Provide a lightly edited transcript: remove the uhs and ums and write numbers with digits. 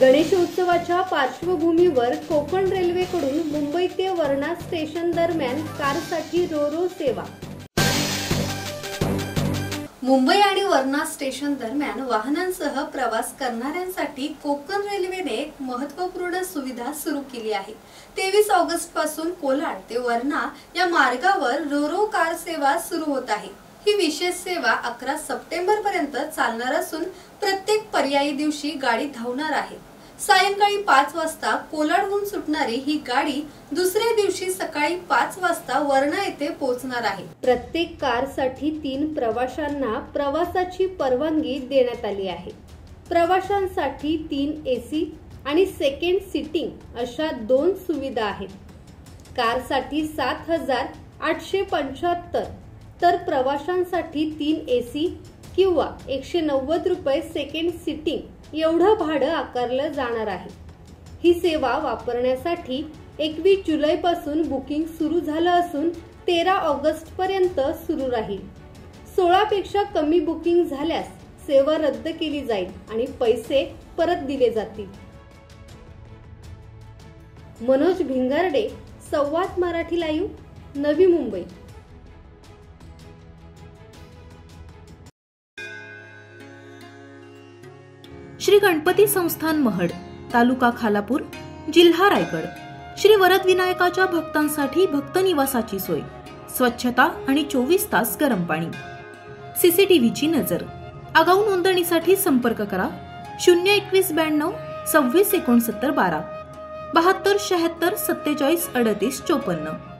गणेशोत्सवाच्या पार्श्वभूमीवर कोकण रेल्वेकडून मुंबई ते वर्णा स्टेशन दरम्यान कारसाठी रो-रो सेवा। मुंबई आणि वर्णा स्टेशन दरम्यान वाहनांसह प्रवास करणाऱ्यांसाठी कोकण रेल्वेने एक महत्त्वपूर्ण सुविधा सुरू केली आहे। 23 ऑगस्ट पासून कोलाड ते वर्णा या मार्गावर रो-रो कार सेवा सुरू होत आहे। ही विशेष सेवा 11 सप्टेंबर पर्यंत चालणार असून प्रत्येक पर्यायी दिवशी गाडी धावणार आहे। सायंकाळी 5 वाजता कोलाडहून सुटणारी ही गाडी दुसऱ्या दिवशी सकाळी 5 वाजता वर्णा येथे पोहोचणार आहे। प्रत्येक कारसाठी 3 प्रवाशांना प्रवासाची परवानगी देण्यात आली आहे। प्रवाशांसाठी 3 एसी आणि सेकंड सीटिंग अशा 2 सुविधा आहेत। कारसाठी 7,875 तर प्रवाशांसाठी 3 एसी किंवा 190 रुपये सेकंड सीटिंग एवढं भाडं आकारलं जाणार आहे। ही सेवा वापरण्यासाठी 21 जुलै पासून बुकिंग सुरू झालं असून 13 ऑगस्ट पर्यंत सुरू राहील। 16 पेक्षा कमी बुकिंग झाल्यास सेवा रद्द केली जाईल आणि पैसे परत दिले जातील। मनोज भिंगारडे, संवाद मराठी लाईव्ह, नवी मुंबई। श्री गणपती संस्थान महड, तालुका खालापूर, जिल्हा रायगड। श्री वरद विनायकाच्या भक्तांसाठी भक्त निवासाची सोय, स्वच्छता आणि 24 तास गरम पाणी, सीसीटीव्हीची नजर। आगाऊ नोंदणीसाठी संपर्क करा 02192 26 69 12 72 76 47 38 54।